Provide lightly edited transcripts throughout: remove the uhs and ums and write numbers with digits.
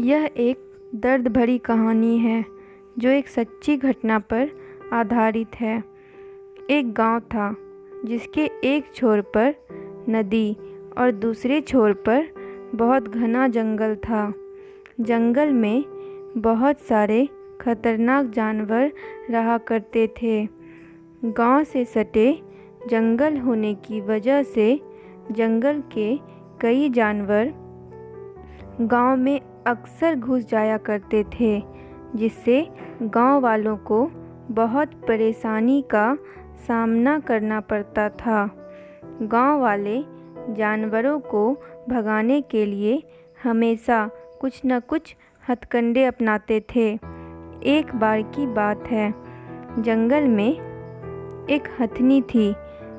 यह एक दर्द भरी कहानी है जो एक सच्ची घटना पर आधारित है। एक गांव था जिसके एक छोर पर नदी और दूसरे छोर पर बहुत घना जंगल था। जंगल में बहुत सारे खतरनाक जानवर रहा करते थे। गांव से सटे जंगल होने की वजह से जंगल के कई जानवर गांव में अक्सर घुस जाया करते थे, जिससे गांव वालों को बहुत परेशानी का सामना करना पड़ता था। गांव वाले जानवरों को भगाने के लिए हमेशा कुछ न कुछ हथकंडे अपनाते थे। एक बार की बात है, जंगल में एक हथनी थी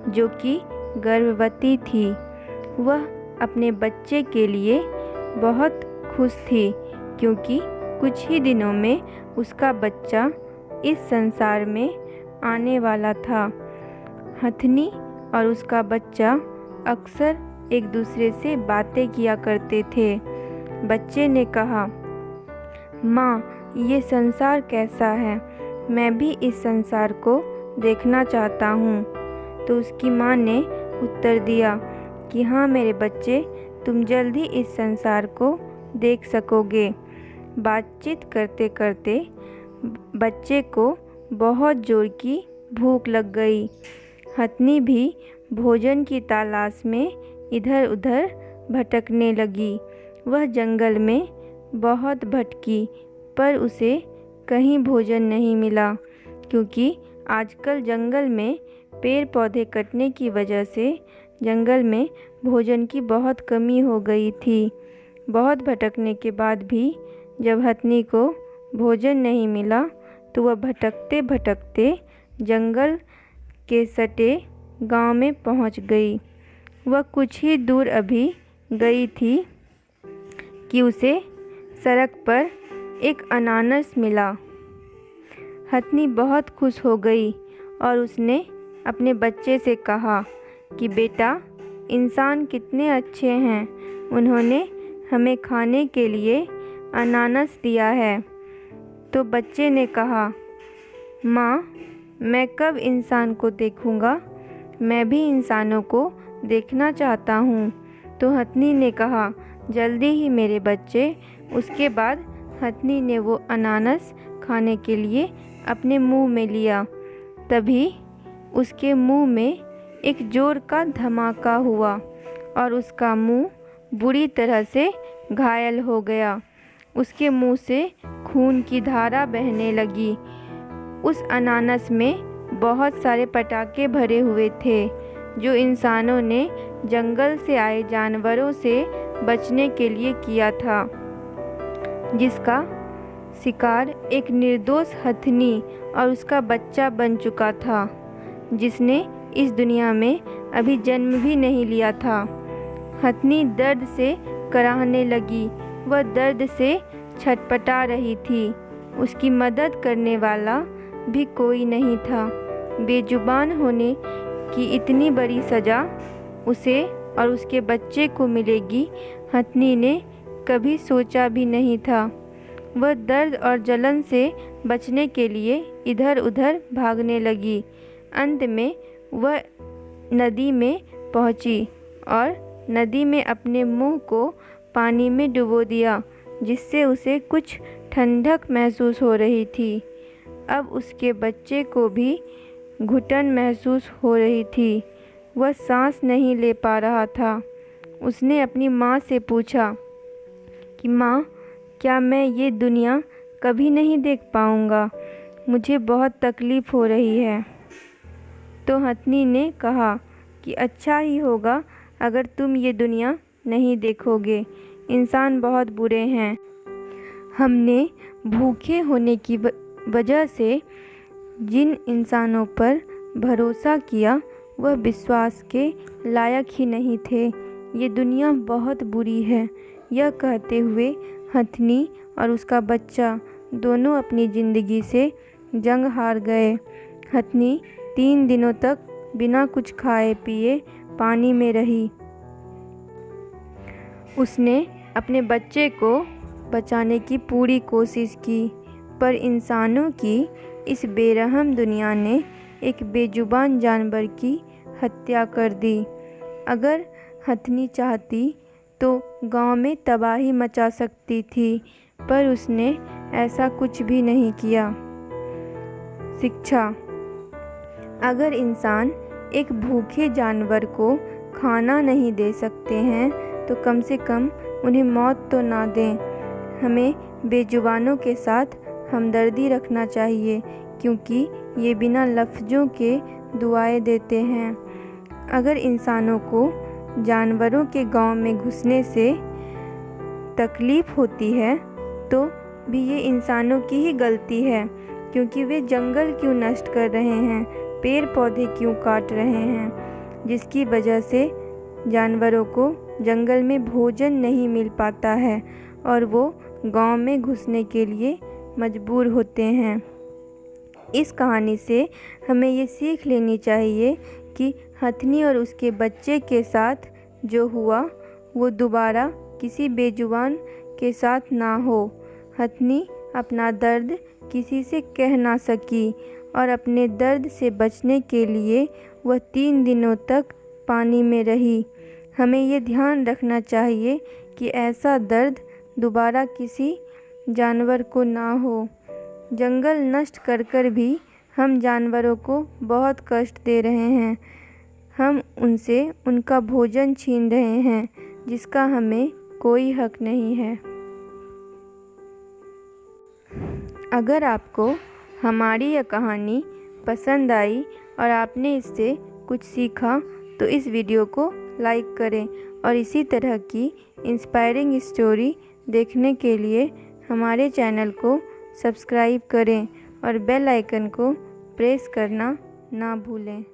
जो कि गर्भवती थी। वह अपने बच्चे के लिए बहुत खुश थी क्योंकि कुछ ही दिनों में उसका बच्चा इस संसार में आने वाला था। हथनी और उसका बच्चा अक्सर एक दूसरे से बातें किया करते थे। बच्चे ने कहा, माँ, ये संसार कैसा है? मैं भी इस संसार को देखना चाहता हूँ। तो उसकी माँ ने उत्तर दिया कि हाँ मेरे बच्चे, तुम जल्द ही इस संसार को देख सकोगे। बातचीत करते करते बच्चे को बहुत जोर की भूख लग गई। हथनी भी भोजन की तलाश में इधर उधर भटकने लगी। वह जंगल में बहुत भटकी पर उसे कहीं भोजन नहीं मिला, क्योंकि आजकल जंगल में पेड़ पौधे कटने की वजह से जंगल में भोजन की बहुत कमी हो गई थी। बहुत भटकने के बाद भी जब हथनी को भोजन नहीं मिला तो वह भटकते भटकते जंगल के सटे गांव में पहुंच गई। वह कुछ ही दूर अभी गई थी कि उसे सड़क पर एक अनानास मिला। हथनी बहुत खुश हो गई और उसने अपने बच्चे से कहा कि बेटा, इंसान कितने अच्छे हैं, उन्होंने हमें खाने के लिए अनानास दिया है। तो बच्चे ने कहा, माँ, मैं कब इंसान को देखूँगा? मैं भी इंसानों को देखना चाहता हूँ। तो हथनी ने कहा, जल्दी ही मेरे बच्चे। उसके बाद हथनी ने वो अनानास खाने के लिए अपने मुंह में लिया। तभी उसके मुंह में एक जोर का धमाका हुआ और उसका मुंह बुरी तरह से घायल हो गया। उसके मुंह से खून की धारा बहने लगी। उस अनानास में बहुत सारे पटाखे भरे हुए थे जो इंसानों ने जंगल से आए जानवरों से बचने के लिए किया था, जिसका शिकार एक निर्दोष हथनी और उसका बच्चा बन चुका था, जिसने इस दुनिया में अभी जन्म भी नहीं लिया था। हथनी दर्द से कराहने लगी। वह दर्द से छटपटा रही थी। उसकी मदद करने वाला भी कोई नहीं था। बेजुबान होने की इतनी बड़ी सज़ा उसे और उसके बच्चे को मिलेगी, हथनी ने कभी सोचा भी नहीं था। वह दर्द और जलन से बचने के लिए इधर उधर भागने लगी। अंत में वह नदी में पहुंची और नदी में अपने मुंह को पानी में डुबो दिया, जिससे उसे कुछ ठंडक महसूस हो रही थी। अब उसके बच्चे को भी घुटन महसूस हो रही थी। वह सांस नहीं ले पा रहा था। उसने अपनी माँ से पूछा कि माँ, क्या मैं ये दुनिया कभी नहीं देख पाऊँगा? मुझे बहुत तकलीफ़ हो रही है। तो हथनी ने कहा कि अच्छा ही होगा अगर तुम ये दुनिया नहीं देखोगे। इंसान बहुत बुरे हैं। हमने भूखे होने की वजह से जिन इंसानों पर भरोसा किया वह विश्वास के लायक ही नहीं थे। ये दुनिया बहुत बुरी है। यह कहते हुए हथनी और उसका बच्चा दोनों अपनी ज़िंदगी से जंग हार गए। हथनी 3 दिनों तक बिना कुछ खाए पिए पानी में रही। उसने अपने बच्चे को बचाने की पूरी कोशिश की, पर इंसानों की इस बेरहम दुनिया ने एक बेजुबान जानवर की हत्या कर दी। अगर हथनी चाहती तो गांव में तबाही मचा सकती थी, पर उसने ऐसा कुछ भी नहीं किया। शिक्षा। अगर इंसान एक भूखे जानवर को खाना नहीं दे सकते हैं तो कम से कम उन्हें मौत तो ना दें। हमें बेजुबानों के साथ हमदर्दी रखना चाहिए, क्योंकि ये बिना लफ्ज़ों के दुआएं देते हैं। अगर इंसानों को जानवरों के गांव में घुसने से तकलीफ़ होती है तो भी ये इंसानों की ही गलती है, क्योंकि वे जंगल क्यों नष्ट कर रहे हैं, पेड़ पौधे क्यों काट रहे हैं, जिसकी वजह से जानवरों को जंगल में भोजन नहीं मिल पाता है और वो गांव में घुसने के लिए मजबूर होते हैं। इस कहानी से हमें ये सीख लेनी चाहिए कि हथनी और उसके बच्चे के साथ जो हुआ वो दोबारा किसी बेजुबान के साथ ना हो। हथनी अपना दर्द किसी से कह ना सकी और अपने दर्द से बचने के लिए वह 3 दिनों तक पानी में रही। हमें ये ध्यान रखना चाहिए कि ऐसा दर्द दोबारा किसी जानवर को ना हो। जंगल नष्ट कर कर भी हम जानवरों को बहुत कष्ट दे रहे हैं। हम उनसे उनका भोजन छीन रहे हैं, जिसका हमें कोई हक नहीं है। अगर आपको हमारी यह कहानी पसंद आई और आपने इससे कुछ सीखा तो इस वीडियो को लाइक करें और इसी तरह की इंस्पायरिंग स्टोरी देखने के लिए हमारे चैनल को सब्सक्राइब करें और बेल आइकन को प्रेस करना ना भूलें।